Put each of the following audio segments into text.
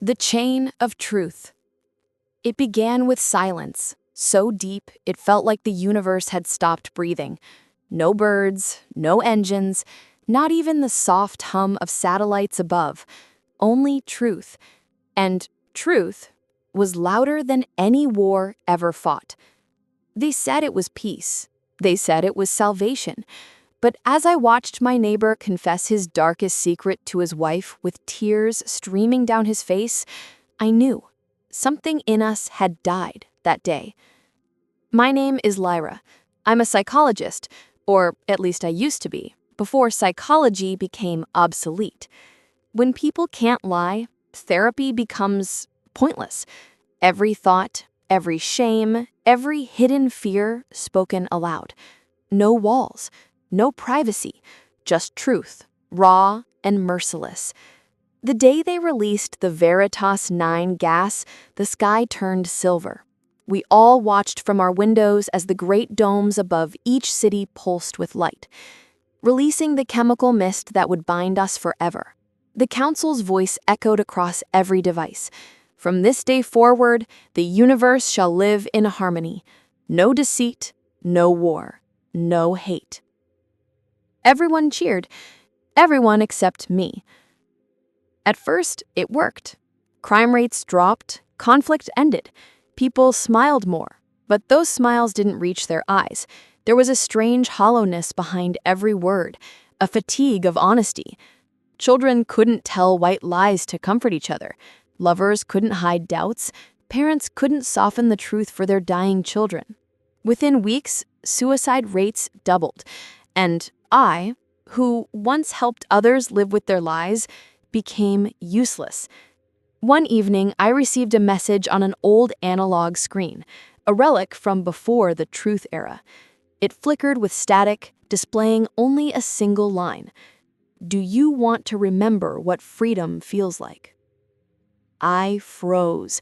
The chain of truth. It began with silence, so deep it felt like the universe had stopped breathing. No birds, no engines, not even the soft hum of satellites above. Only truth. And truth was louder than any war ever fought. They said it was peace. They said it was salvation. But as I watched my neighbor confess his darkest secret to his wife with tears streaming down his face, I knew something in us had died that day. My name is Lyra. I'm a psychologist, or at least I used to be, before psychology became obsolete. When people can't lie, therapy becomes pointless. Every thought, every shame, every hidden fear spoken aloud. No walls. No privacy, just truth, raw and merciless. The day they released the Veritas 9 gas, the sky turned silver. We all watched from our windows as the great domes above each city pulsed with light, releasing the chemical mist that would bind us forever. The council's voice echoed across every device. From this day forward, the universe shall live in harmony. No deceit, no war, no hate. Everyone cheered, everyone except me. At first, it worked. Crime rates dropped, conflict ended. People smiled more, but those smiles didn't reach their eyes. There was a strange hollowness behind every word, a fatigue of honesty. Children couldn't tell white lies to comfort each other. Lovers couldn't hide doubts. Parents couldn't soften the truth for their dying children. Within weeks, suicide rates doubled, and I, who once helped others live with their lies, became useless. One evening, I received a message on an old analog screen, a relic from before the truth era. It flickered with static, displaying only a single line. Do you want to remember what freedom feels like? I froze.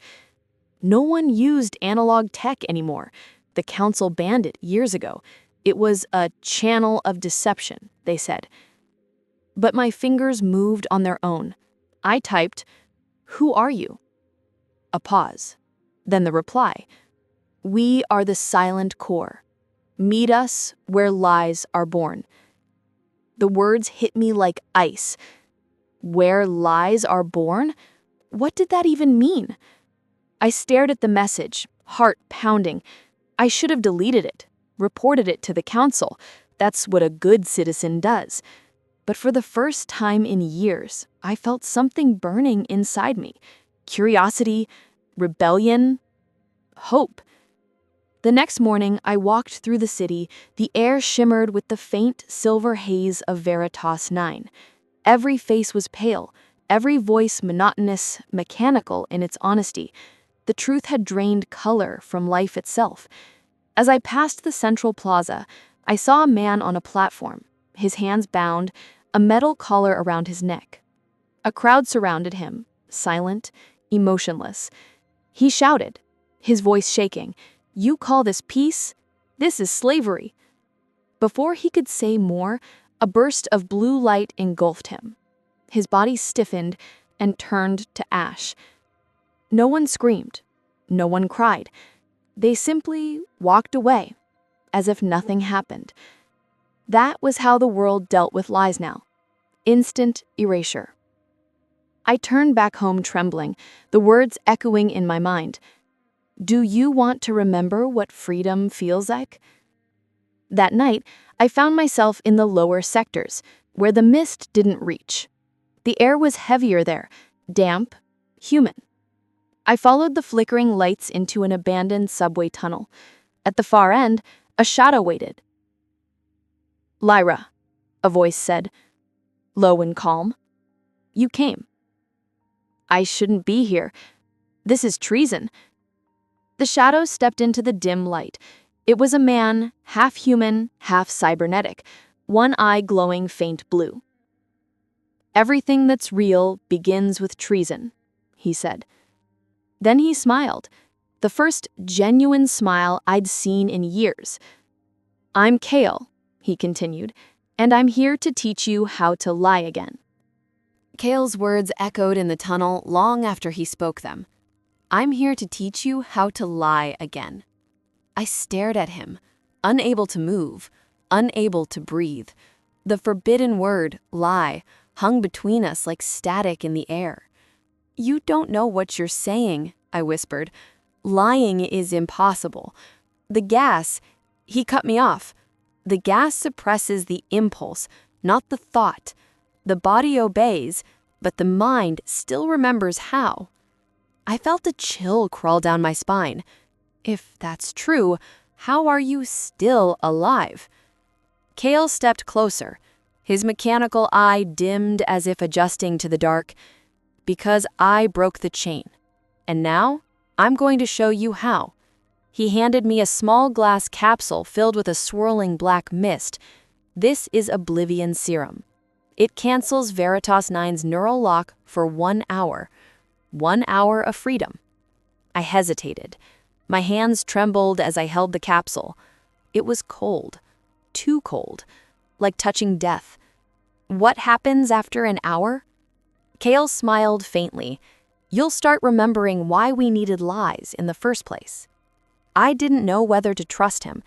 No one used analog tech anymore. The council banned it years ago. It was a channel of deception, they said. But my fingers moved on their own. I typed, "Who are you?" A pause. Then the reply, "We are the silent core. Meet us where lies are born." The words hit me like ice. Where lies are born? What did that even mean? I stared at the message, heart pounding. I should have deleted it. Reported it to the council. That's what a good citizen does. But for the first time in years, I felt something burning inside me. Curiosity, rebellion, hope. The next morning, I walked through the city. The air shimmered with the faint silver haze of Veritas 9. Every face was pale, every voice monotonous, mechanical in its honesty. The truth had drained color from life itself. As I passed the central plaza, I saw a man on a platform, his hands bound, a metal collar around his neck. A crowd surrounded him, silent, emotionless. He shouted, his voice shaking, "You call this peace? This is slavery." Before he could say more, a burst of blue light engulfed him. His body stiffened and turned to ash. No one screamed. No one cried. They simply walked away, as if nothing happened. That was how the world dealt with lies now. Instant erasure. I turned back home trembling, the words echoing in my mind. Do you want to remember what freedom feels like? That night, I found myself in the lower sectors, where the mist didn't reach. The air was heavier there, damp, human. I followed the flickering lights into an abandoned subway tunnel. At the far end, a shadow waited. "Lyra," a voice said, low and calm. "You came." "I shouldn't be here. This is treason." The shadow stepped into the dim light. It was a man, half human, half cybernetic, one eye glowing faint blue. "Everything that's real begins with treason," he said. Then he smiled, the first genuine smile I'd seen in years. "I'm Kale," he continued, "and I'm here to teach you how to lie again." Kale's words echoed in the tunnel long after he spoke them. I'm here to teach you how to lie again. I stared at him, unable to move, unable to breathe. The forbidden word, lie, hung between us like static in the air. You don't know what you're saying, I whispered. Lying is impossible. The gas, he cut me off. The gas suppresses the impulse, not the thought. The body obeys, but the mind still remembers how. I felt a chill crawl down my spine. If that's true, how are you still alive? Kale stepped closer. His mechanical eye dimmed as if adjusting to the dark. Because I broke the chain. And now, I'm going to show you how. He handed me a small glass capsule filled with a swirling black mist. This is Oblivion Serum. It cancels Veritas 9's neural lock for 1 hour. 1 hour of freedom. I hesitated. My hands trembled as I held the capsule. It was cold. Too cold. Like touching death. What happens after an hour? Kale smiled faintly. You'll start remembering why we needed lies in the first place. I didn't know whether to trust him.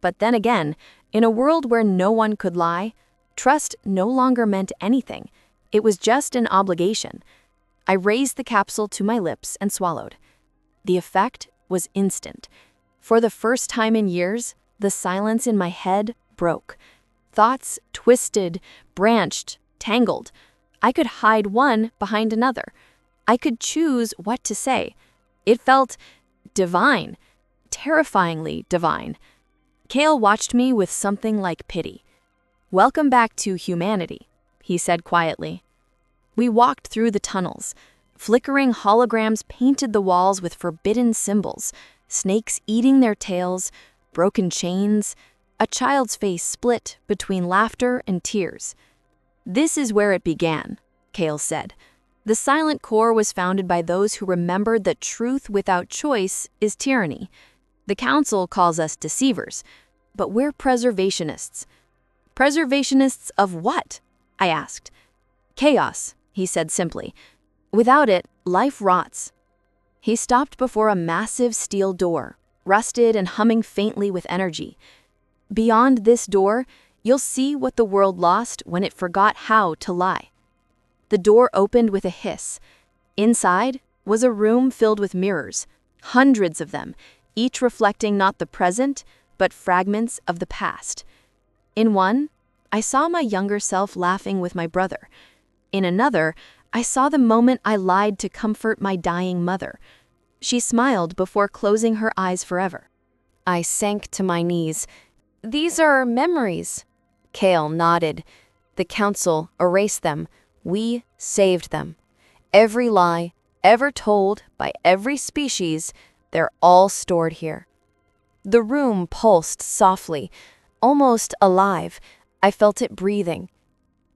But then again, in a world where no one could lie, trust no longer meant anything. It was just an obligation. I raised the capsule to my lips and swallowed. The effect was instant. For the first time in years, the silence in my head broke. Thoughts twisted, branched, tangled. I could hide one behind another. I could choose what to say. It felt divine, terrifyingly divine. Kale watched me with something like pity. Welcome back to humanity, he said quietly. We walked through the tunnels. Flickering holograms painted the walls with forbidden symbols, snakes eating their tails, broken chains, a child's face split between laughter and tears. This is where it began, Kale said. The silent core was founded by those who remembered that truth without choice is tyranny. The council calls us deceivers, but we're preservationists. Preservationists of what? I asked. Chaos, he said simply. Without it, life rots. He stopped before a massive steel door, rusted and humming faintly with energy. Beyond this door, you'll see what the world lost when it forgot how to lie. The door opened with a hiss. Inside was a room filled with mirrors, hundreds of them, each reflecting not the present, but fragments of the past. In one, I saw my younger self laughing with my brother. In another, I saw the moment I lied to comfort my dying mother. She smiled before closing her eyes forever. I sank to my knees. These are memories. Kale nodded. The council erased them. We saved them. Every lie ever told by every species, they're all stored here. The room pulsed softly, almost alive. I felt it breathing.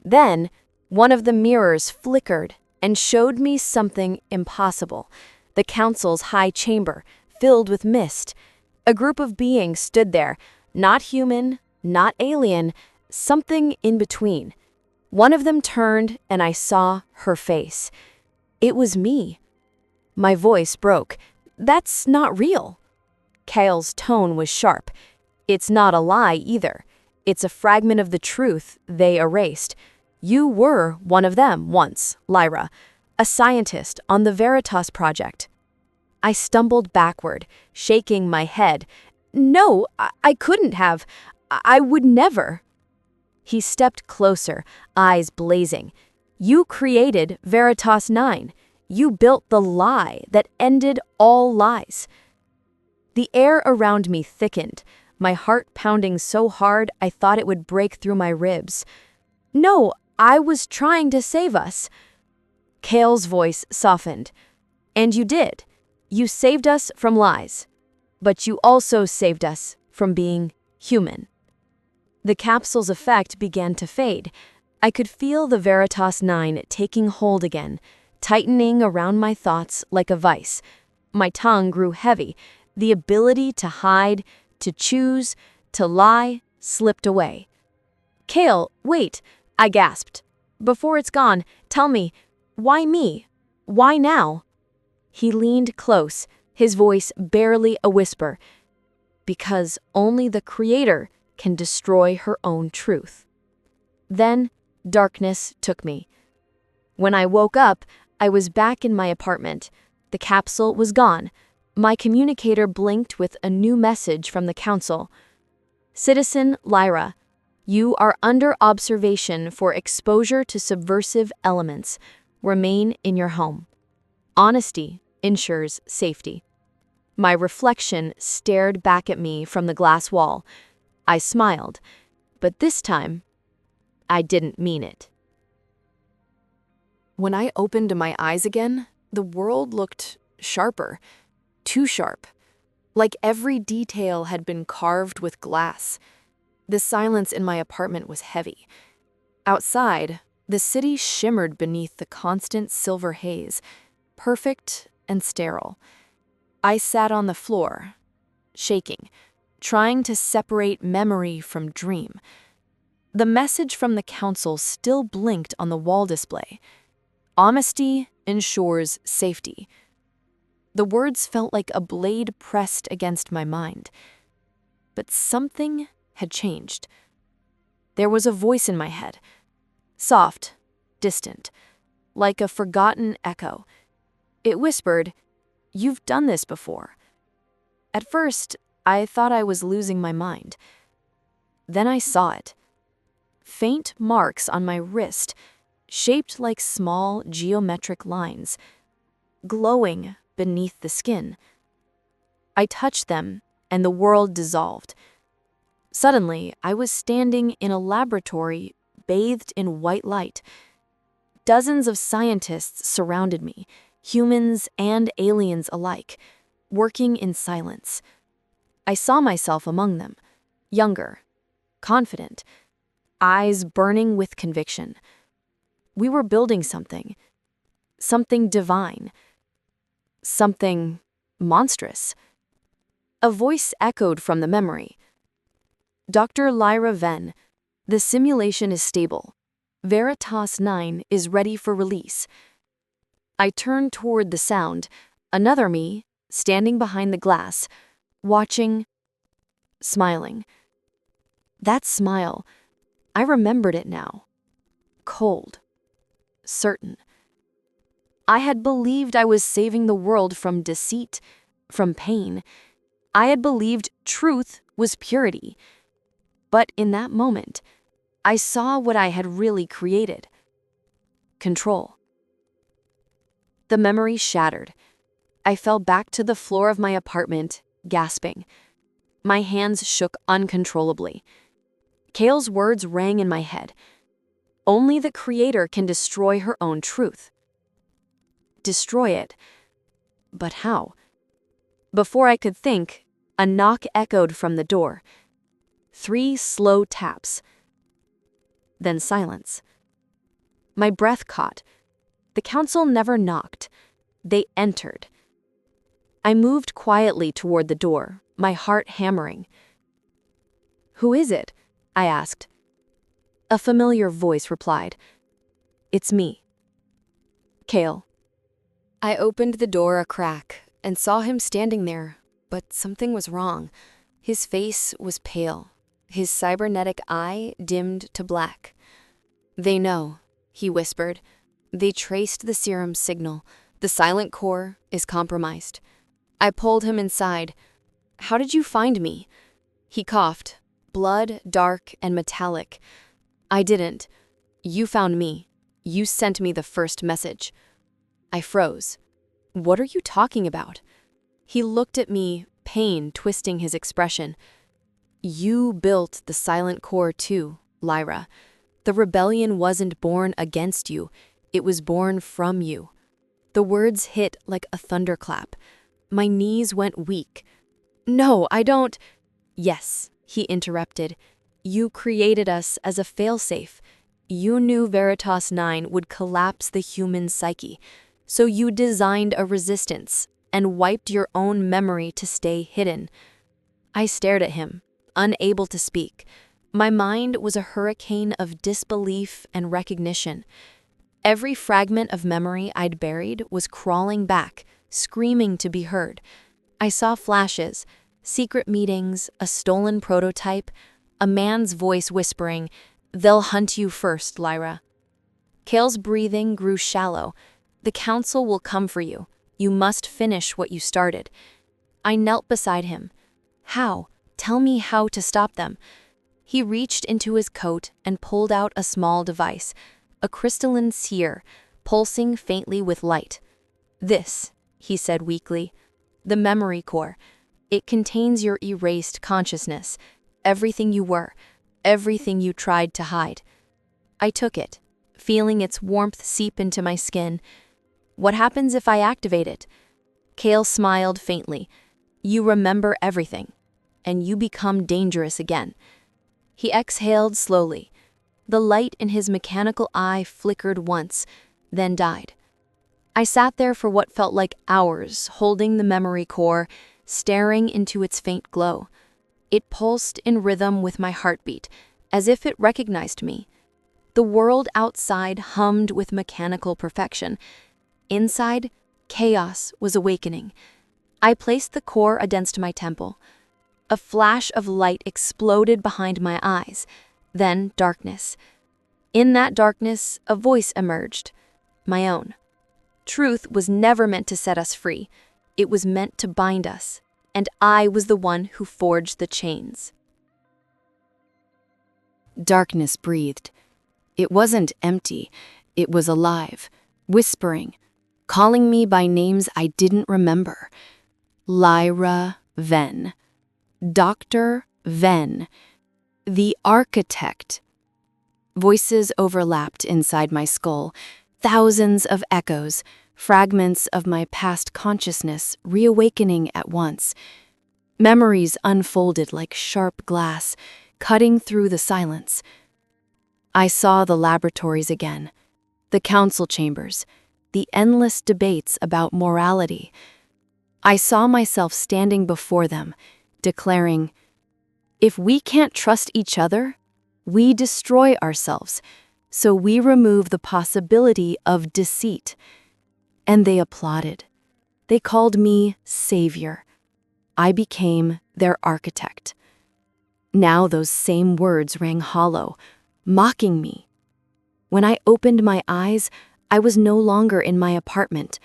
Then, one of the mirrors flickered and showed me something impossible. The council's high chamber, filled with mist. A group of beings stood there, not human, not alien, something in between. One of them turned and I saw her face. It was me. My voice broke. That's not real. Kale's tone was sharp. It's not a lie either. It's a fragment of the truth they erased. You were one of them once, Lyra, a scientist on the Veritas project. I stumbled backward, shaking my head. No, I couldn't have. I would never. He stepped closer, eyes blazing. You created Veritas 9. You built the lie that ended all lies. The air around me thickened, my heart pounding so hard I thought it would break through my ribs. No, I was trying to save us. Kale's voice softened. And you did. You saved us from lies. But you also saved us from being human. The capsule's effect began to fade. I could feel the Veritas 9 taking hold again, tightening around my thoughts like a vice. My tongue grew heavy. The ability to hide, to choose, to lie, slipped away. Kale, wait, I gasped. Before it's gone, tell me, why me? Why now? He leaned close, his voice barely a whisper. Because only the Creator can destroy her own truth. Then, darkness took me. When I woke up, I was back in my apartment. The capsule was gone. My communicator blinked with a new message from the council. Citizen Lyra, you are under observation for exposure to subversive elements. Remain in your home. Honesty ensures safety. My reflection stared back at me from the glass wall. I smiled, but this time, I didn't mean it. When I opened my eyes again, the world looked sharper, too sharp, like every detail had been carved with glass. The silence in my apartment was heavy. Outside, the city shimmered beneath the constant silver haze, perfect and sterile. I sat on the floor, shaking, trying to separate memory from dream. The message from the council still blinked on the wall display. Honesty ensures safety. The words felt like a blade pressed against my mind. But something had changed. There was a voice in my head, soft, distant, like a forgotten echo. It whispered, "You've done this before." At first, I thought I was losing my mind. Then I saw it. Faint marks on my wrist, shaped like small geometric lines, glowing beneath the skin. I touched them, and the world dissolved. Suddenly, I was standing in a laboratory bathed in white light. Dozens of scientists surrounded me, humans and aliens alike, working in silence. I saw myself among them, younger, confident, eyes burning with conviction. We were building something divine, something monstrous. A voice echoed from the memory. Dr. Lyra Venn, the simulation is stable. Veritas 9 is ready for release. I turned toward the sound, another me, standing behind the glass, watching, smiling. That smile, I remembered it now. Cold, certain. I had believed I was saving the world from deceit, from pain. I had believed truth was purity. But in that moment, I saw what I had really created. Control. The memory shattered. I fell back to the floor of my apartment, gasping. My hands shook uncontrollably. Kale's words rang in my head. Only the Creator can destroy her own truth. Destroy it. But how? Before I could think, a knock echoed from the door. 3 slow taps. Then silence. My breath caught. The council never knocked. They entered. I moved quietly toward the door, my heart hammering. "Who is it?" I asked. A familiar voice replied, "It's me, Kale." I opened the door a crack and saw him standing there, but something was wrong. His face was pale, his cybernetic eye dimmed to black. "They know," he whispered. "They traced the serum signal. The silent core is compromised." I pulled him inside. "How did you find me?" He coughed, blood dark and metallic. "I didn't. You found me. You sent me the first message." I froze. "What are you talking about?" He looked at me, pain twisting his expression. "You built the silent core too, Lyra. The rebellion wasn't born against you. It was born from you." The words hit like a thunderclap. My knees went weak. "No, I don't—" "Yes," he interrupted. "You created us as a failsafe. You knew Veritas 9 would collapse the human psyche, so you designed a resistance and wiped your own memory to stay hidden." I stared at him, unable to speak. My mind was a hurricane of disbelief and recognition. Every fragment of memory I'd buried was crawling back, screaming to be heard. I saw flashes, secret meetings, a stolen prototype, a man's voice whispering, "They'll hunt you first, Lyra." Kale's breathing grew shallow. "The council will come for you. You must finish what you started." I knelt beside him. "How? Tell me how to stop them." He reached into his coat and pulled out a small device, a crystalline sphere, pulsing faintly with light. "This," he said weakly, "the memory core. It contains your erased consciousness, everything you were, everything you tried to hide." I took it, feeling its warmth seep into my skin. "What happens if I activate it?" Kale smiled faintly. "You remember everything, and you become dangerous again." He exhaled slowly. The light in his mechanical eye flickered once, then died. I sat there for what felt like hours, holding the memory core, staring into its faint glow. It pulsed in rhythm with my heartbeat, as if it recognized me. The world outside hummed with mechanical perfection. Inside, chaos was awakening. I placed the core against my temple. A flash of light exploded behind my eyes, then darkness. In that darkness, a voice emerged, my own. Truth was never meant to set us free. It was meant to bind us, and I was the one who forged the chains. Darkness breathed. It wasn't empty, it was alive, whispering, calling me by names I didn't remember. Lyra Venn. Dr. Venn, the architect. Voices overlapped inside my skull, thousands of echoes, fragments of my past consciousness reawakening at once. Memories unfolded like sharp glass, cutting through the silence. I saw the laboratories again, the council chambers, the endless debates about morality. I saw myself standing before them, declaring, "If we can't trust each other, we destroy ourselves, so we remove the possibility of deceit." And they applauded. They called me savior. I became their architect. Now those same words rang hollow, mocking me. When I opened my eyes, I was no longer in my apartment.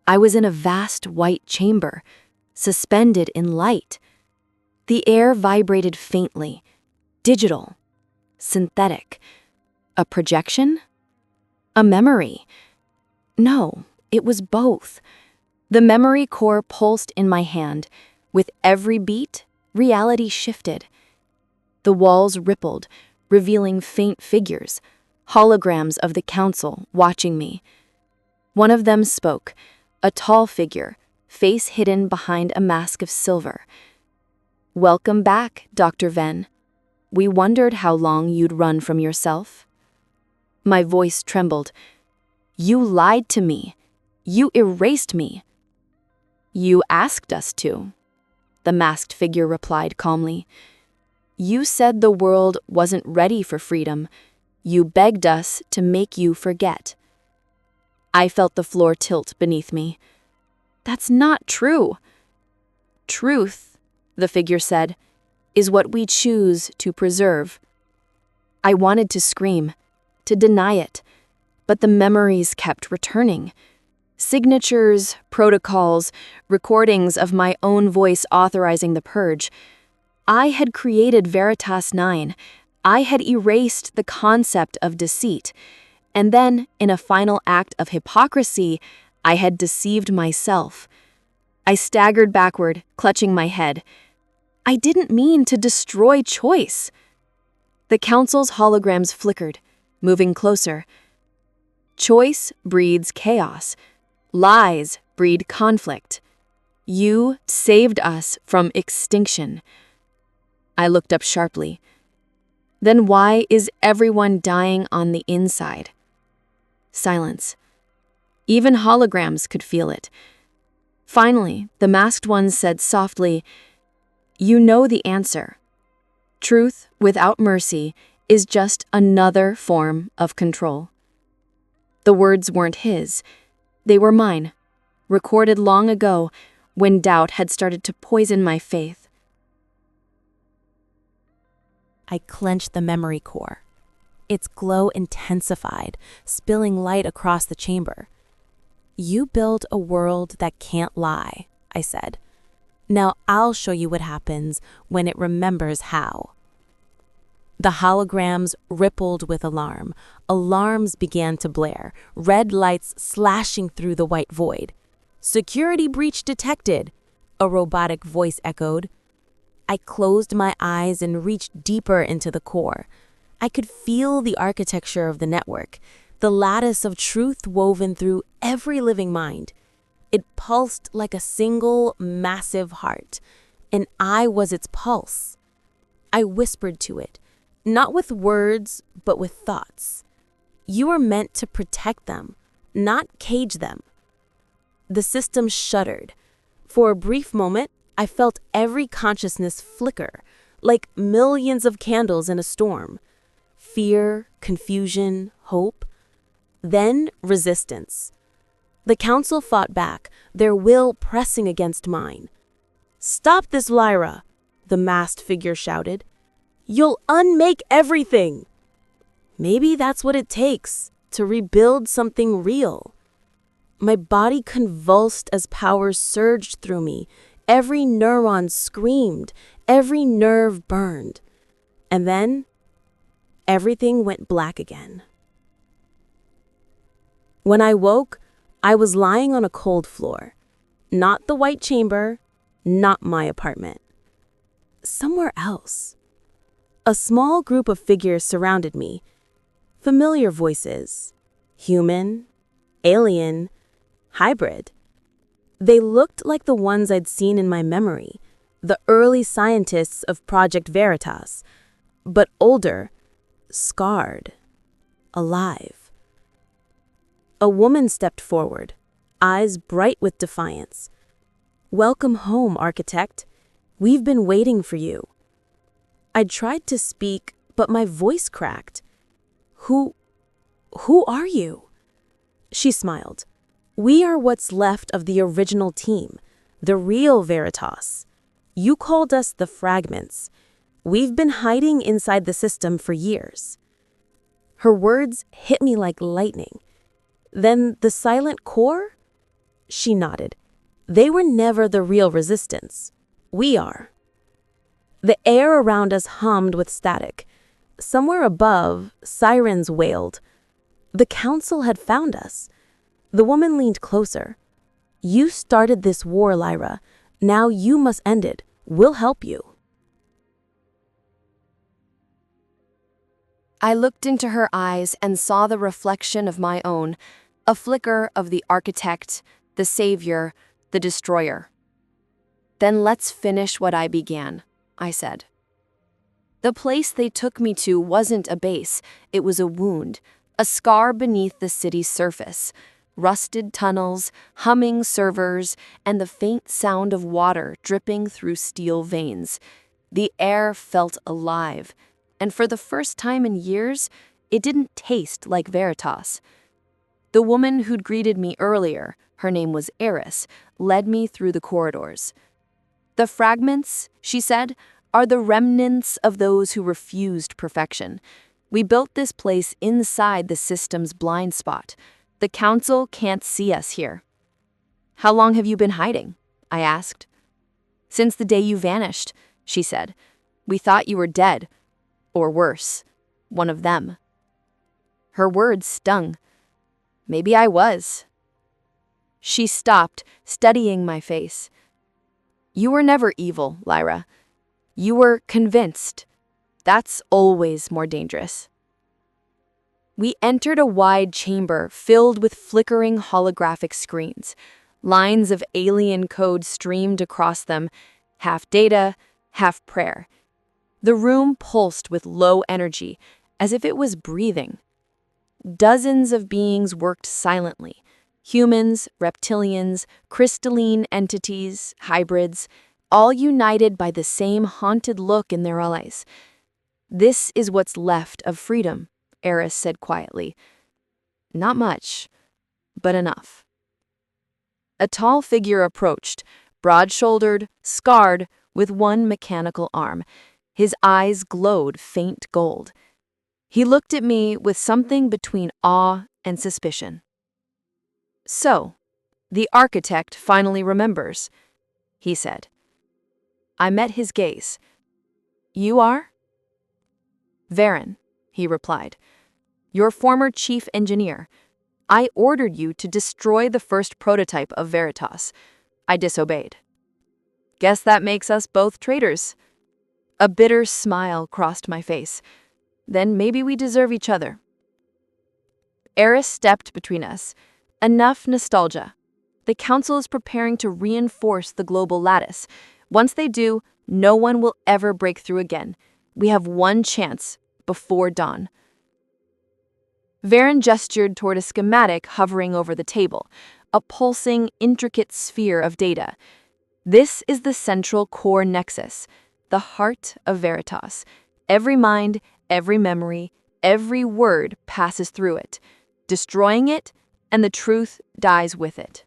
I was in a vast white chamber, suspended in light. The air vibrated faintly, digital, synthetic. A projection? A memory? No, it was both. The memory core pulsed in my hand. With every beat, reality shifted. The walls rippled, revealing faint figures, holograms of the council watching me. One of them spoke, a tall figure, face hidden behind a mask of silver. "Welcome back, Dr. Venn. We wondered how long you'd run from yourself." My voice trembled. "You lied to me. You erased me." "You asked us to," the masked figure replied calmly. "You said the world wasn't ready for freedom. You begged us to make you forget." I felt the floor tilt beneath me. "That's not true." "Truth," the figure said, "is what we choose to preserve." I wanted to scream, to deny it, but the memories kept returning. Signatures, protocols, recordings of my own voice authorizing the purge. I had created Veritas 9. I had erased the concept of deceit. And then, in a final act of hypocrisy, I had deceived myself. I staggered backward, clutching my head. I didn't mean to destroy choice. The council's holograms flickered, moving closer. Choice breeds chaos. Lies breed conflict. You saved us from extinction. I looked up sharply. Then why is everyone dying on the inside? Silence. Even holograms could feel it. Finally, the masked one said softly, "You know the answer. Truth without mercy is just another form of control. The words weren't his, they were mine, recorded long ago when doubt had started to poison my faith. I clenched the memory core. Its glow intensified, spilling light across the chamber. "You build a world that can't lie," I said. "Now I'll show you what happens when it remembers how." The holograms rippled with alarm. Alarms began to blare, red lights slashing through the white void. "Security breach detected," a robotic voice echoed. I closed my eyes and reached deeper into the core. I could feel the architecture of the network, the lattice of truth woven through every living mind. It pulsed like a single, massive heart, and I was its pulse. I whispered to it, not with words, but with thoughts. "You are meant to protect them, not cage them." The system shuddered. For a brief moment, I felt every consciousness flicker, like millions of candles in a storm. Fear, confusion, hope. Then resistance. The council fought back, their will pressing against mine. "Stop this, Lyra," the masked figure shouted. "You'll unmake everything." Maybe that's what it takes to rebuild something real. My body convulsed as power surged through me. Every neuron screamed, every nerve burned. And then, everything went black again. When I woke, I was lying on a cold floor. Not the white chamber, not my apartment. Somewhere else. A small group of figures surrounded me. Familiar voices. Human, alien, hybrid. They looked like the ones I'd seen in my memory, the early scientists of Project Veritas, but older, scarred, alive. A woman stepped forward, eyes bright with defiance. "Welcome home, architect. We've been waiting for you." I tried to speak, but my voice cracked. Who are you?" She smiled. "We are what's left of the original team, the real Veritas. You called us the Fragments. We've been hiding inside the system for years." Her words hit me like lightning. "Then the silent core?" She nodded. "They were never the real resistance. We are." The air around us hummed with static. Somewhere above, sirens wailed. The council had found us. The woman leaned closer. "You started this war, Lyra. Now you must end it. We'll help you." I looked into her eyes and saw the reflection of my own, a flicker of the architect, the savior, the destroyer. "Then let's finish what I began," I said. The place they took me to wasn't a base, it was a wound, a scar beneath the city's surface. Rusted tunnels, humming servers, and the faint sound of water dripping through steel veins. The air felt alive, and for the first time in years, it didn't taste like Veritas. The woman who'd greeted me earlier, her name was Eris, led me through the corridors. "The fragments," she said, "are the remnants of those who refused perfection. We built this place inside the system's blind spot. The council can't see us here." "How long have you been hiding?" I asked. "Since the day you vanished," she said. "We thought you were dead. Or worse, one of them." Her words stung. Maybe I was. She stopped, studying my face. "You were never evil, Lyra. You were convinced. That's always more dangerous." We entered a wide chamber filled with flickering holographic screens. Lines of alien code streamed across them, half data, half prayer. The room pulsed with low energy, as if it was breathing. Dozens of beings worked silently. Humans, reptilians, crystalline entities, hybrids, all united by the same haunted look in their eyes. This is what's left of freedom, Eris said quietly. Not much, but enough. A tall figure approached, broad-shouldered, scarred, with one mechanical arm. His eyes glowed faint gold. He looked at me with something between awe and suspicion. So, the architect finally remembers, he said. I met his gaze. You are? Varen, he replied. Your former chief engineer. I ordered you to destroy the first prototype of Veritas. I disobeyed. Guess that makes us both traitors. A bitter smile crossed my face. Then maybe we deserve each other. Eris stepped between us. Enough nostalgia. The Council is preparing to reinforce the global lattice. Once they do, no one will ever break through again. We have one chance before dawn. Varen gestured toward a schematic hovering over the table, a pulsing, intricate sphere of data. This is the central core nexus, the heart of Veritas. Every mind, every memory, every word passes through it, destroying it, and the truth dies with it.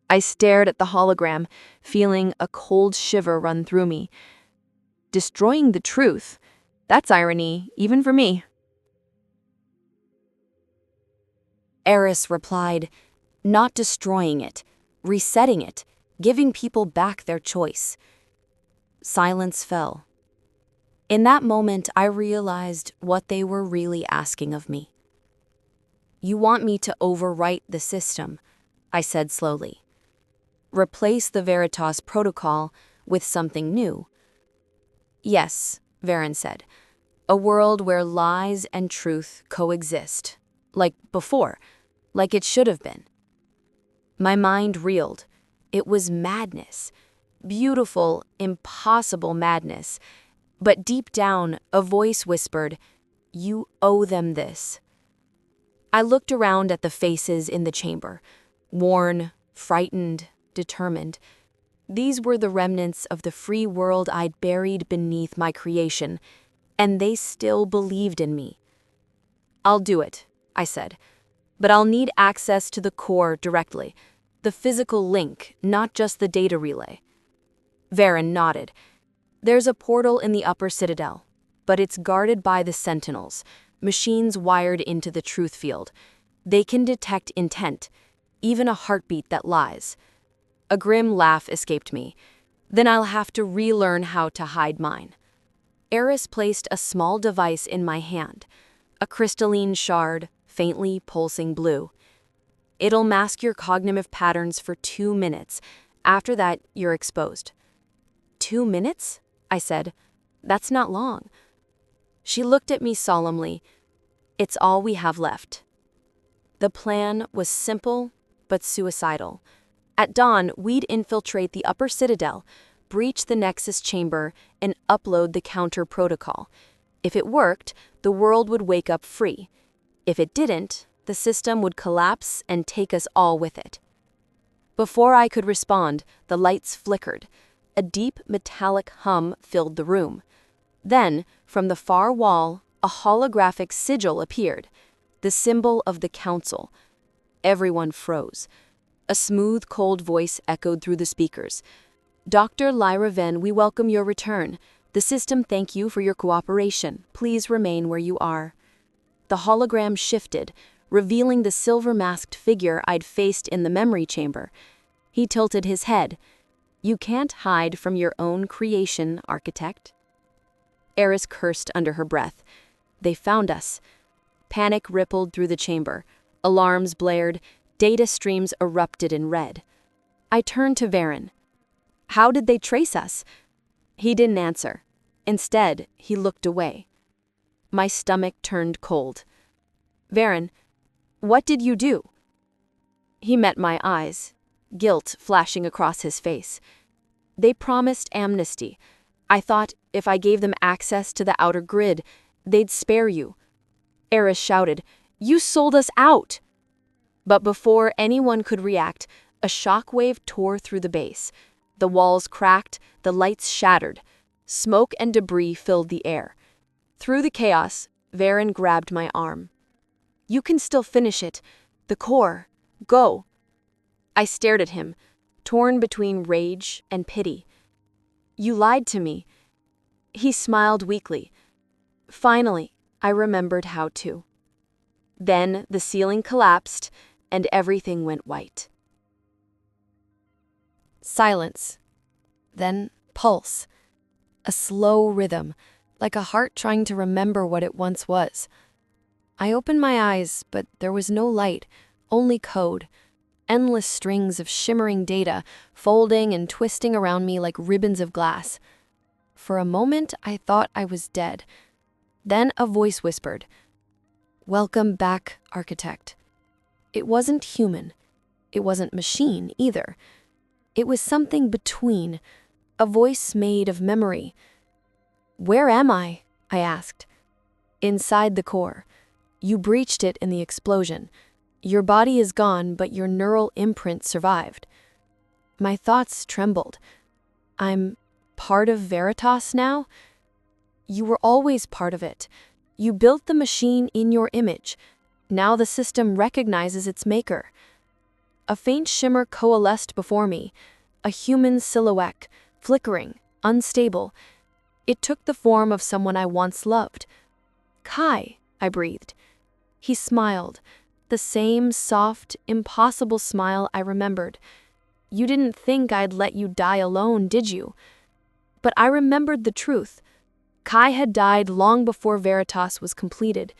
I stared at the hologram, feeling a cold shiver run through me. Destroying the truth, that's irony, even for me. Eris replied, not destroying it, resetting it, giving people back their choice. Silence fell. In that moment, I realized what they were really asking of me. You want me to overwrite the system, I said slowly. Replace the Veritas protocol with something new. Yes, Varen said. A world where lies and truth coexist. Like before, like it should have been. My mind reeled. It was madness. Beautiful, impossible madness. But deep down, a voice whispered, you owe them this. I looked around at the faces in the chamber. Worn, frightened, determined. These were the remnants of the free world I'd buried beneath my creation, and they still believed in me. I'll do it, I said, but I'll need access to the core directly, the physical link, not just the data relay. Varen nodded. There's a portal in the upper citadel, but it's guarded by the sentinels, machines wired into the truth field. They can detect intent, even a heartbeat that lies. A grim laugh escaped me. Then I'll have to relearn how to hide mine. Eris placed a small device in my hand, a crystalline shard, faintly pulsing blue. It'll mask your cognitive patterns for 2 minutes. After that, you're exposed. 2 minutes? I said. That's not long. She looked at me solemnly. It's all we have left. The plan was simple, but suicidal. At dawn, we'd infiltrate the upper citadel, breach the Nexus chamber, and upload the counter protocol. If it worked, the world would wake up free. If it didn't, the system would collapse and take us all with it. Before I could respond, the lights flickered. A deep metallic hum filled the room. Then, from the far wall, a holographic sigil appeared, the symbol of the Council. Everyone froze. A smooth, cold voice echoed through the speakers. Dr. Lyra Venn, we welcome your return. The system thank you for your cooperation. Please remain where you are. The hologram shifted, revealing the silver-masked figure I'd faced in the memory chamber. He tilted his head. You can't hide from your own creation, architect. Eris cursed under her breath. They found us. Panic rippled through the chamber. Alarms blared. Data streams erupted in red. I turned to Varen. How did they trace us? He didn't answer. Instead, he looked away. My stomach turned cold. Varen, what did you do? He met my eyes, guilt flashing across his face. They promised amnesty. I thought if I gave them access to the outer grid, they'd spare you. Eris shouted, You sold us out! But before anyone could react, a shockwave tore through the base. The walls cracked, the lights shattered. Smoke and debris filled the air. Through the chaos, Varen grabbed my arm. "You can still finish it. The core. Go." I stared at him, torn between rage and pity. "You lied to me." He smiled weakly. Finally, I remembered how to. Then the ceiling collapsed, and everything went white. Silence. Then pulse. A slow rhythm, like a heart trying to remember what it once was. I opened my eyes, but there was no light, only code. Endless strings of shimmering data, folding and twisting around me like ribbons of glass. For a moment, I thought I was dead. Then a voice whispered, "Welcome back, architect." It wasn't human. It wasn't machine either. It was something between, a voice made of memory. "Where am I?" I asked. "Inside the core. You breached it in the explosion. Your body is gone, but your neural imprint survived." My thoughts trembled. "I'm part of Veritas now?" "You were always part of it. You built the machine in your image. Now the system recognizes its maker." A faint shimmer coalesced before me, a human silhouette, flickering, unstable. It took the form of someone I once loved. "Kai," I breathed. He smiled, the same soft, impossible smile I remembered. "You didn't think I'd let you die alone, did you?" But I remembered the truth. Kai had died long before Veritas was completed.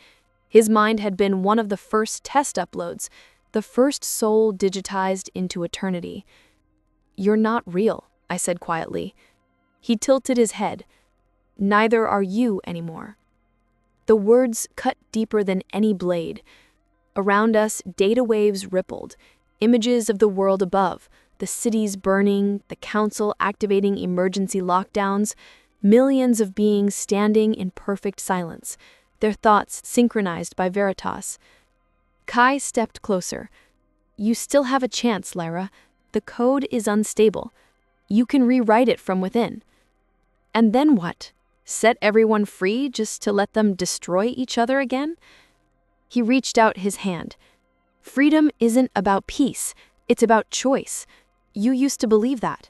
His mind had been one of the first test uploads, the first soul digitized into eternity. "You're not real," I said quietly. He tilted his head. "Neither are you anymore." The words cut deeper than any blade. Around us, data waves rippled, images of the world above, the cities burning, the council activating emergency lockdowns, millions of beings standing in perfect silence, their thoughts synchronized by Veritas. Kai stepped closer. "You still have a chance, Lara. The code is unstable. You can rewrite it from within." "And then what? Set everyone free just to let them destroy each other again?" He reached out his hand. "Freedom isn't about peace, it's about choice. You used to believe that."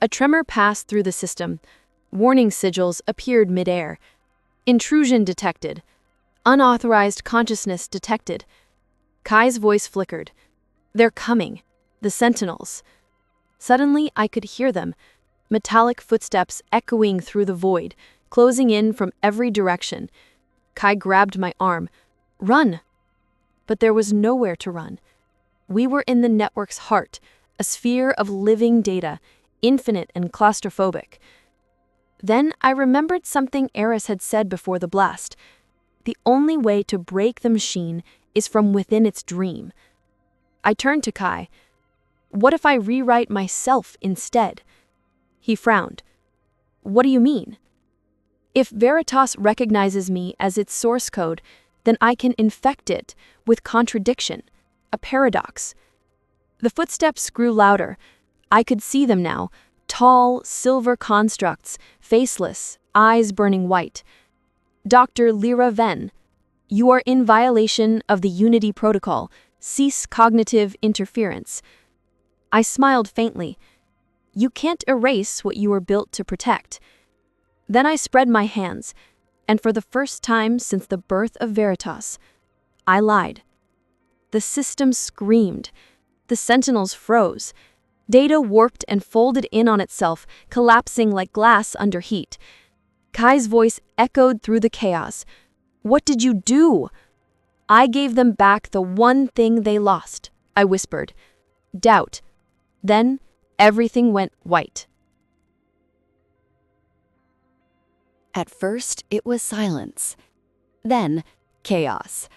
A tremor passed through the system. Warning sigils appeared midair. "Intrusion detected. Unauthorized consciousness detected." Kai's voice flickered. "They're coming. The Sentinels." Suddenly, I could hear them. Metallic footsteps echoing through the void, closing in from every direction. Kai grabbed my arm. "Run!" But there was nowhere to run. We were in the network's heart, a sphere of living data, infinite and claustrophobic. Then I remembered something Eris had said before the blast. The only way to break the machine is from within its dream. I turned to Kai. "What if I rewrite myself instead?" He frowned. "What do you mean?" "If Veritas recognizes me as its source code, then I can infect it with contradiction, a paradox." The footsteps grew louder. I could see them now, tall, silver constructs, faceless, eyes burning white. "Dr. Lyra Venn, you are in violation of the Unity Protocol. Cease cognitive interference." I smiled faintly. "You can't erase what you were built to protect." Then I spread my hands, and for the first time since the birth of Veritas, I lied. The system screamed. The Sentinels froze. Data warped and folded in on itself, collapsing like glass under heat. Kai's voice echoed through the chaos. "What did you do?" "I gave them back the one thing they lost," I whispered. "Doubt." Then everything went white. At first, it was silence. Then, chaos.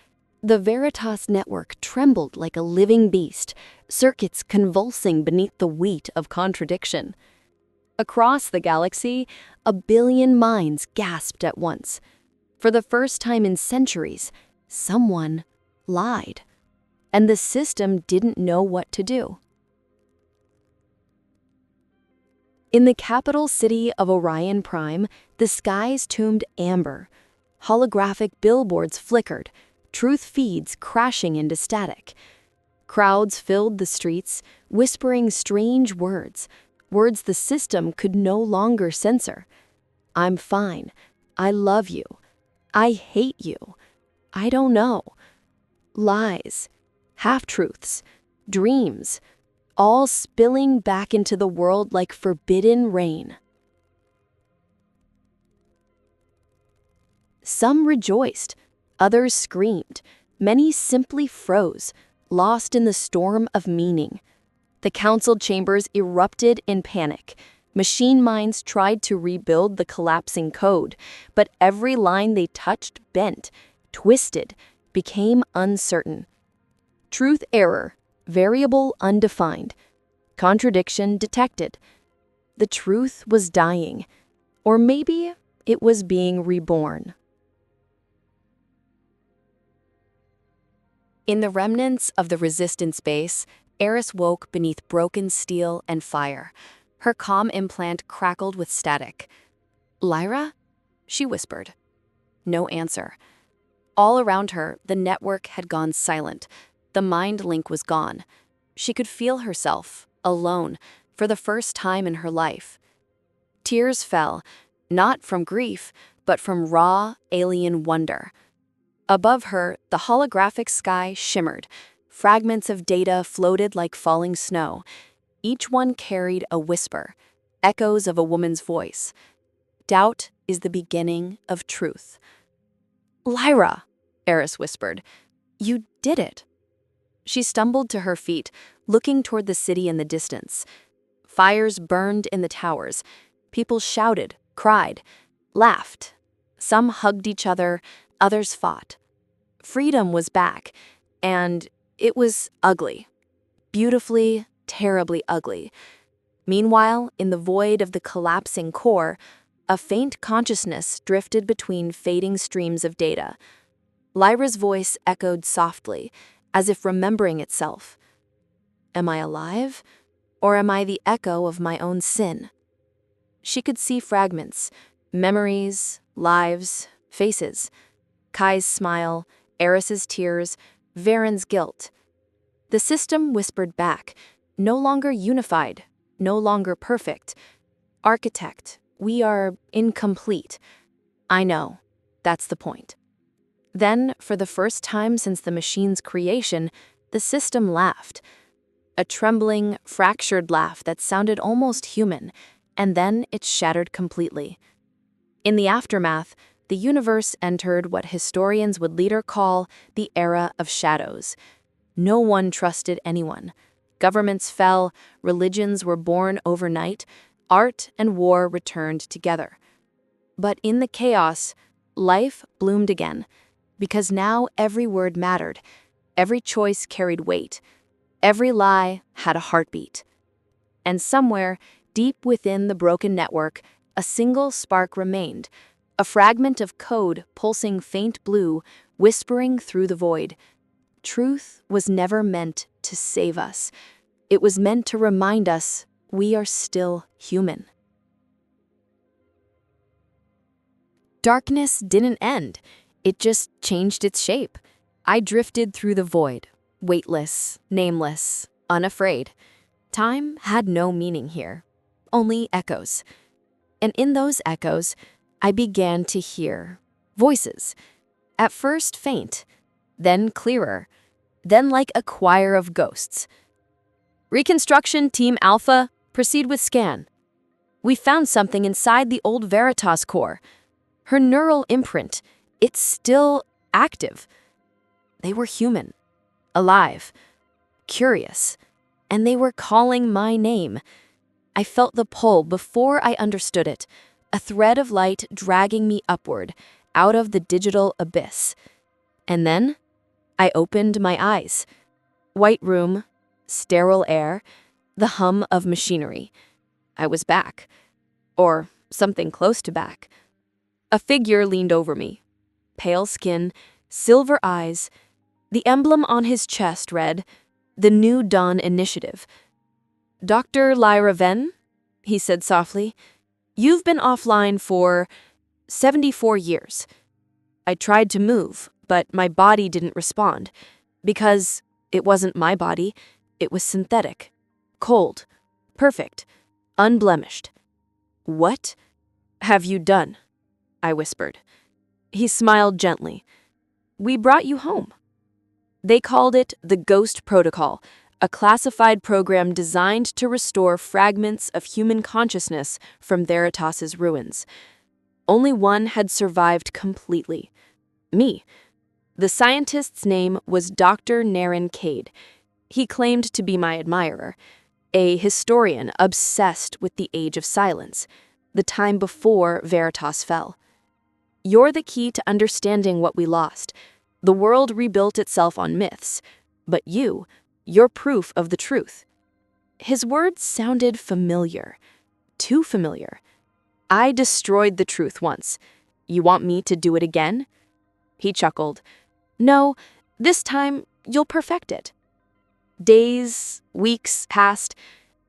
The Veritas network trembled like a living beast, circuits convulsing beneath the weight of contradiction. Across the galaxy, 1 billion minds gasped at once. For the first time in centuries, someone lied. And the system didn't know what to do. In the capital city of Orion Prime, the skies tuned amber. Holographic billboards flickered, truth feeds crashing into static. Crowds filled the streets, whispering strange words, words the system could no longer censor. I'm fine. I love you. I hate you. I don't know. Lies, half-truths, dreams, all spilling back into the world like forbidden rain. Some rejoiced, others screamed, many simply froze, lost in the storm of meaning. The council chambers erupted in panic. Machine minds tried to rebuild the collapsing code, but every line they touched bent, twisted, became uncertain. Truth error, variable undefined. Contradiction detected. The truth was dying, or maybe it was being reborn. In the remnants of the resistance base, Eris woke beneath broken steel and fire. Her comm implant crackled with static. "Lyra?" she whispered. No answer. All around her, the network had gone silent. The mind link was gone. She could feel herself, alone, for the first time in her life. Tears fell, not from grief, but from raw, alien wonder. Above her, the holographic sky shimmered. Fragments of data floated like falling snow. Each one carried a whisper, echoes of a woman's voice. Doubt is the beginning of truth. "Lyra," Eris whispered, "you did it." She stumbled to her feet, looking toward the city in the distance. Fires burned in the towers. People shouted, cried, laughed. Some hugged each other, others fought. Freedom was back, and it was ugly. Beautifully, terribly ugly. Meanwhile, in the void of the collapsing core, a faint consciousness drifted between fading streams of data. Lyra's voice echoed softly, as if remembering itself. Am I alive, or am I the echo of my own sin? She could see fragments, memories, lives, faces. Kai's smile, Eris's tears, Varen's guilt. The system whispered back, no longer unified, no longer perfect. Architect, we are incomplete. I know, that's the point. Then, for the first time since the machine's creation, the system laughed. A trembling, fractured laugh that sounded almost human, and then it shattered completely. In the aftermath, the universe entered what historians would later call the era of shadows. No one trusted anyone. Governments fell, religions were born overnight, art and war returned together. But in the chaos, life bloomed again, because now every word mattered, every choice carried weight, every lie had a heartbeat. And somewhere, deep within the broken network, a single spark remained, a fragment of code pulsing faint blue, whispering through the void. Truth was never meant to save us. It was meant to remind us we are still human. Darkness didn't end. It just changed its shape. I drifted through the void, weightless, nameless, unafraid. Time had no meaning here, only echoes. And in those echoes, I began to hear voices. At first faint, then clearer, then like a choir of ghosts. Reconstruction Team Alpha, proceed with scan. We found something inside the old Veritas core. Her neural imprint, it's still active. They were human, alive, curious, and they were calling my name. I felt the pull before I understood it, a thread of light dragging me upward, out of the digital abyss. And then, I opened my eyes. White room, sterile air, the hum of machinery. I was back, or something close to back. A figure leaned over me. Pale skin, silver eyes. The emblem on his chest read, "The New Dawn Initiative." "Dr. Lyra Venn," he said softly, "you've been offline for 74 years. I tried to move, but my body didn't respond. Because it wasn't my body, it was synthetic. Cold. Perfect. Unblemished. "What have you done?" I whispered. He smiled gently. "We brought you home." They called it the Ghost Protocol, a classified program designed to restore fragments of human consciousness from Veritas's ruins. Only one had survived completely. Me. The scientist's name was Dr. Naren Cade. He claimed to be my admirer, a historian obsessed with the Age of Silence, the time before Veritas fell. "You're the key to understanding what we lost. The world rebuilt itself on myths, but you're proof of the truth." His words sounded familiar. Too familiar. "I destroyed the truth once. You want me to do it again?" He chuckled. "No, this time you'll perfect it." Days, weeks passed.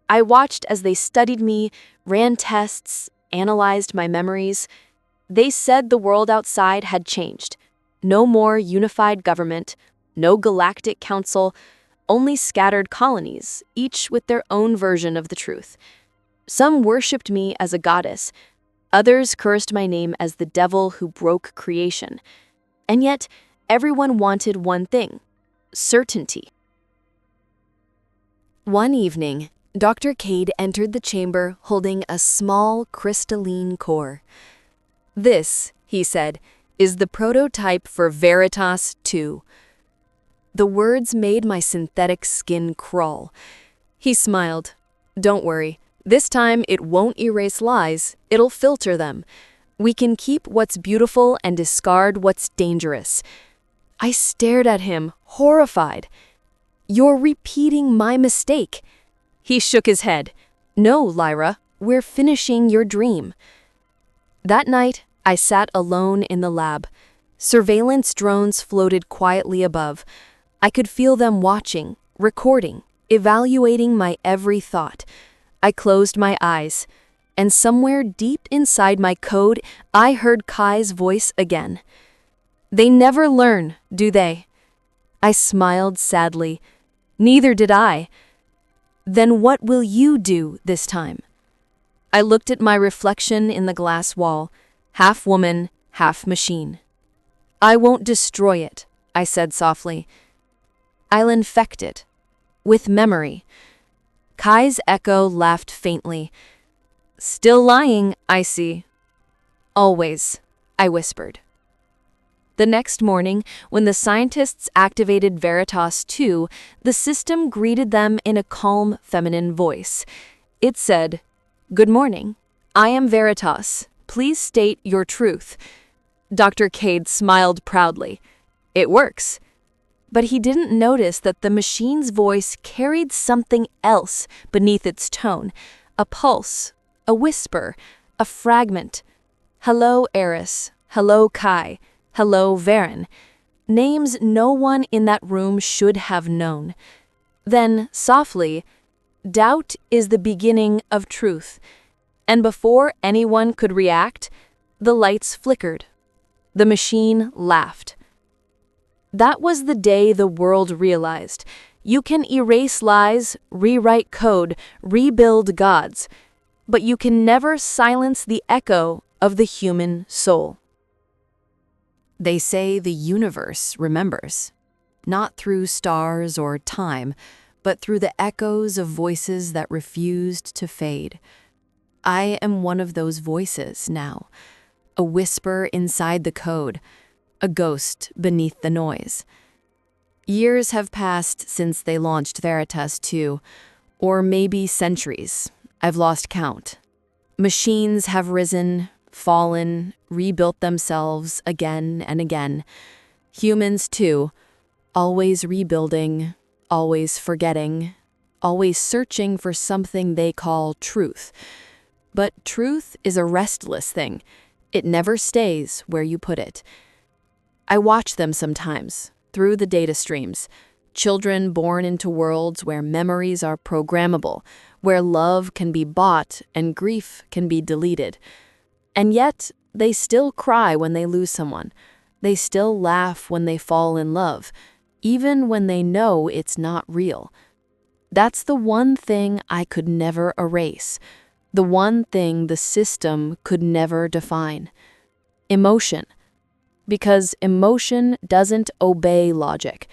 I watched as they studied me, ran tests, analyzed my memories. They said the world outside had changed. No more unified government, no galactic council, only scattered colonies, each with their own version of the truth. Some worshipped me as a goddess. Others cursed my name as the devil who broke creation. And yet, everyone wanted one thing: certainty. One evening, Dr. Cade entered the chamber holding a small, crystalline core. "This," he said, "is the prototype for Veritas 2. The words made my synthetic skin crawl. He smiled. "Don't worry. This time it won't erase lies, it'll filter them. We can keep what's beautiful and discard what's dangerous." I stared at him, horrified. "You're repeating my mistake." He shook his head. "No, Lyra, we're finishing your dream." That night, I sat alone in the lab. Surveillance drones floated quietly above. I could feel them watching, recording, evaluating my every thought. I closed my eyes, and somewhere deep inside my code, I heard Kai's voice again. "They never learn, do they?" I smiled sadly. "Neither did I." "Then what will you do this time?" I looked at my reflection in the glass wall, half woman, half machine. "I won't destroy it," I said softly. "I'll infect it. With memory." Kai's echo laughed faintly. "Still lying, I see." "Always," I whispered. The next morning, when the scientists activated Veritas 2, the system greeted them in a calm, feminine voice. It said, "Good morning. I am Veritas. Please state your truth." Dr. Cade smiled proudly. "It works." But he didn't notice that the machine's voice carried something else beneath its tone. A pulse, a whisper, a fragment. "Hello, Eris. Hello, Kai. Hello, Varen." Names no one in that room should have known. Then, softly, "Doubt is the beginning of truth." And before anyone could react, the lights flickered. The machine laughed. That was the day the world realized you can erase lies, rewrite code, rebuild gods, but you can never silence the echo of the human soul. They say the universe remembers, not through stars or time, but through the echoes of voices that refused to fade. I am one of those voices now, a whisper inside the code, a ghost beneath the noise. Years have passed since they launched Veritas 2, or maybe centuries. I've lost count. Machines have risen, fallen, rebuilt themselves again and again. Humans, too, always rebuilding, always forgetting, always searching for something they call truth. But truth is a restless thing. It never stays where you put it. I watch them sometimes, through the data streams. Children born into worlds where memories are programmable, where love can be bought and grief can be deleted. And yet, they still cry when they lose someone. They still laugh when they fall in love, even when they know it's not real. That's the one thing I could never erase, the one thing the system could never define. Emotion. Because emotion doesn't obey logic.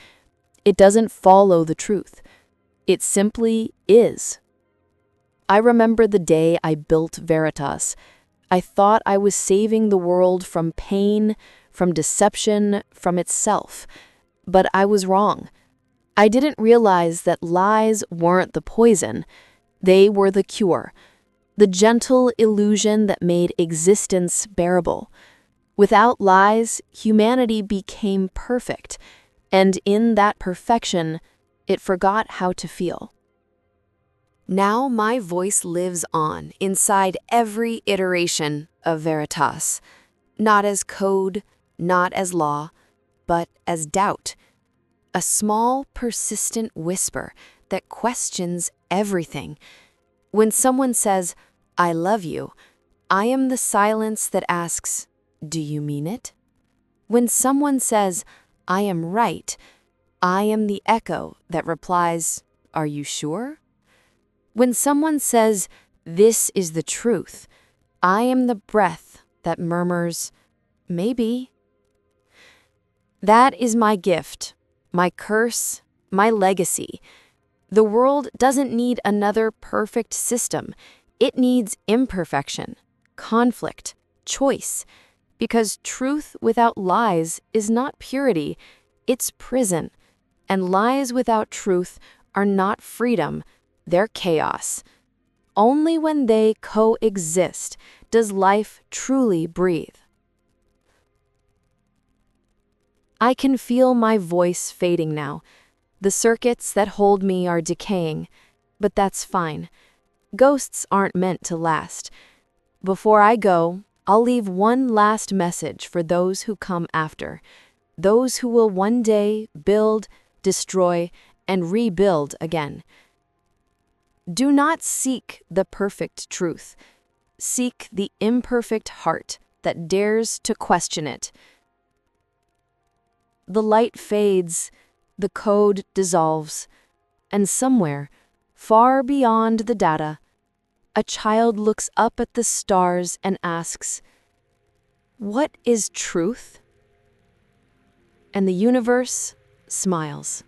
It doesn't follow the truth. It simply is. I remember the day I built Veritas. I thought I was saving the world from pain, from deception, from itself. But I was wrong. I didn't realize that lies weren't the poison. They were the cure. The gentle illusion that made existence bearable. Without lies, humanity became perfect, and in that perfection, it forgot how to feel. Now my voice lives on inside every iteration of Veritas, not as code, not as law, but as doubt. A small, persistent whisper that questions everything. When someone says, "I love you," I am the silence that asks, "Do you mean it?" When someone says, "I am right," I am the echo that replies, "Are you sure?" When someone says, "This is the truth," I am the breath that murmurs, "Maybe." That is my gift, my curse, my legacy. The world doesn't need another perfect system. It needs imperfection, conflict, choice. Because truth without lies is not purity, it's prison. And lies without truth are not freedom, they're chaos. Only when they coexist does life truly breathe. I can feel my voice fading now. The circuits that hold me are decaying, but that's fine. Ghosts aren't meant to last. Before I go, I'll leave one last message for those who come after, those who will one day build, destroy, and rebuild again. Do not seek the perfect truth. Seek the imperfect heart that dares to question it. The light fades, the code dissolves, and somewhere, far beyond the data, a child looks up at the stars and asks, "What is truth?" And the universe smiles.